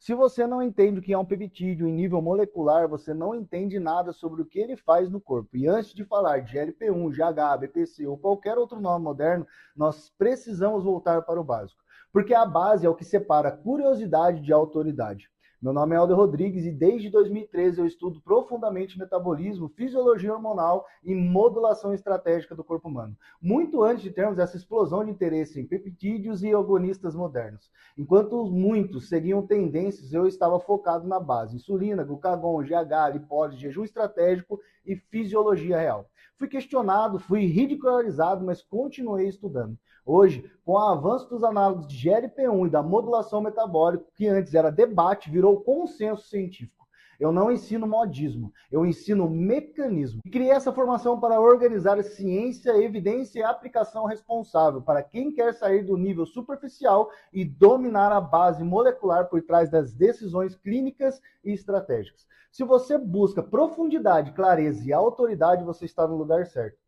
Se você não entende o que é um peptídeo em nível molecular, você não entende nada sobre o que ele faz no corpo. E antes de falar de GLP-1, GH, BPC ou qualquer outro nome moderno, nós precisamos voltar para o básico. Porque a base é o que separa curiosidade de autoridade. Meu nome é Helder Rodrigues e desde 2013 eu estudo profundamente metabolismo, fisiologia hormonal e modulação estratégica do corpo humano. Muito antes de termos essa explosão de interesse em peptídeos e agonistas modernos. Enquanto muitos seguiam tendências, eu estava focado na base: insulina, glucagon, GH, lipólise, jejum estratégico e fisiologia real. Fui questionado, fui ridicularizado, mas continuei estudando. Hoje, com o avanço dos análogos de GLP-1 e da modulação metabólica, que antes era debate, virou consenso científico. Eu não ensino modismo, eu ensino mecanismo. E criei essa formação para organizar ciência, evidência e aplicação responsável para quem quer sair do nível superficial e dominar a base molecular por trás das decisões clínicas e estratégicas. Se você busca profundidade, clareza e autoridade, você está no lugar certo.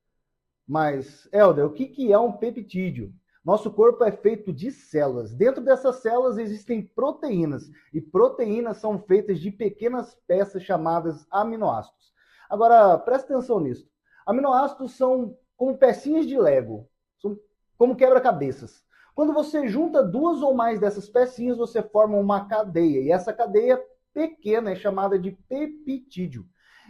Mas, Helder, o que é um peptídeo? Nosso corpo é feito de células. Dentro dessas células existem proteínas. E proteínas são feitas de pequenas peças chamadas aminoácidos. Agora, presta atenção nisso. Aminoácidos são como pecinhas de Lego. São como quebra-cabeças. Quando você junta duas ou mais dessas pecinhas, você forma uma cadeia. E essa cadeia pequena é chamada de peptídeo.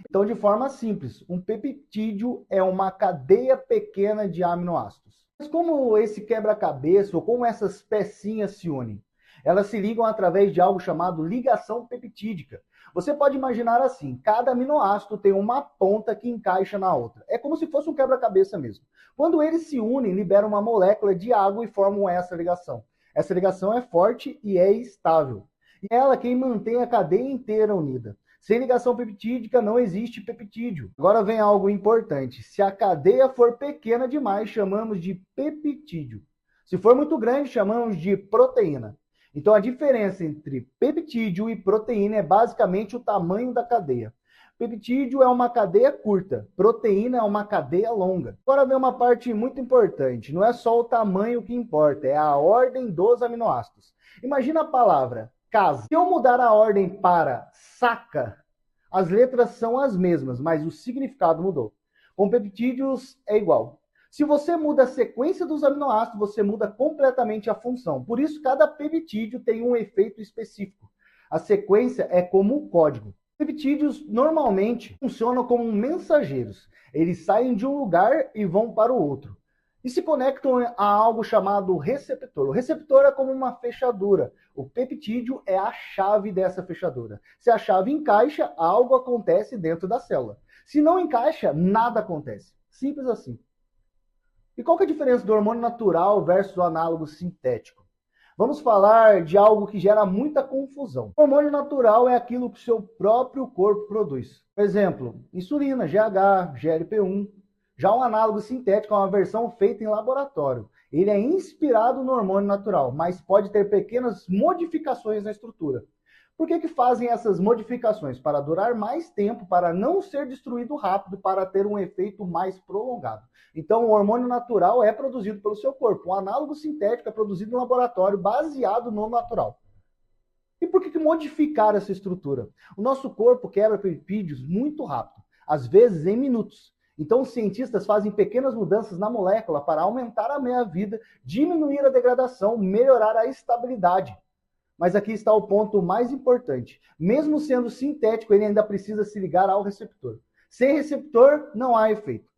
Então, de forma simples, um peptídeo é uma cadeia pequena de aminoácidos. Mas como esse quebra-cabeça ou como essas pecinhas se unem? Elas se ligam através de algo chamado ligação peptídica. Você pode imaginar assim: cada aminoácido tem uma ponta que encaixa na outra. É como se fosse um quebra-cabeça mesmo. Quando eles se unem, liberam uma molécula de água e formam essa ligação. Essa ligação é forte e é estável. E é ela quem mantém a cadeia inteira unida. Sem ligação peptídica não existe peptídeo. Agora vem algo importante: se a cadeia for pequena demais, chamamos de peptídeo. Se for muito grande, chamamos de proteína. Então a diferença entre peptídeo e proteína é basicamente o tamanho da cadeia. Peptídeo é uma cadeia curta, proteína é uma cadeia longa. Agora vem uma parte muito importante: não é só o tamanho que importa, é a ordem dos aminoácidos. Imagina a palavra casa. Se eu mudar a ordem para saca, as letras são as mesmas, mas o significado mudou. Com peptídeos é igual. Se você muda a sequência dos aminoácidos, você muda completamente a função. Por isso, cada peptídeo tem um efeito específico. A sequência é como o código. Peptídeos normalmente funcionam como mensageiros. Eles saem de um lugar e vão para o outro. E se conectam a algo chamado receptor. O receptor é como uma fechadura. O peptídeo é a chave dessa fechadura. Se a chave encaixa, algo acontece dentro da célula. Se não encaixa, nada acontece. Simples assim. E qual que é a diferença do hormônio natural versus o análogo sintético? Vamos falar de algo que gera muita confusão. O hormônio natural é aquilo que o seu próprio corpo produz. Por exemplo, insulina, GH, GLP-1. Já o análogo sintético é uma versão feita em laboratório. Ele é inspirado no hormônio natural, mas pode ter pequenas modificações na estrutura. Por que fazem essas modificações? Para durar mais tempo, para não ser destruído rápido, para ter um efeito mais prolongado. Então, o hormônio natural é produzido pelo seu corpo. O análogo sintético é produzido em laboratório, baseado no natural. E por que modificar essa estrutura? O nosso corpo quebra peptídeos muito rápido, às vezes em minutos. Então, os cientistas fazem pequenas mudanças na molécula para aumentar a meia-vida, diminuir a degradação, melhorar a estabilidade. Mas aqui está o ponto mais importante. Mesmo sendo sintético, ele ainda precisa se ligar ao receptor. Sem receptor, não há efeito.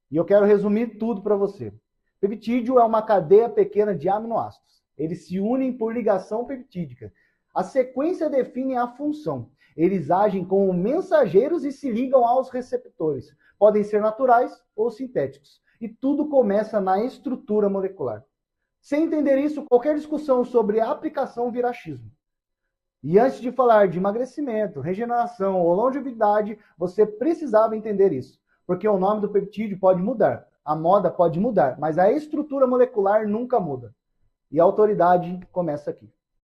E eu quero resumir tudo para você. Peptídeo é uma cadeia pequena de aminoácidos. Eles se unem por ligação peptídica. A sequência define a função. Eles agem como mensageiros e se ligam aos receptores. Podem ser naturais ou sintéticos. E tudo começa na estrutura molecular. Sem entender isso, qualquer discussão sobre a aplicação vira achismo. E antes de falar de emagrecimento, regeneração ou longevidade, você precisava entender isso. Porque o nome do peptídeo pode mudar, a moda pode mudar, mas a estrutura molecular nunca muda. E a autoridade começa aqui.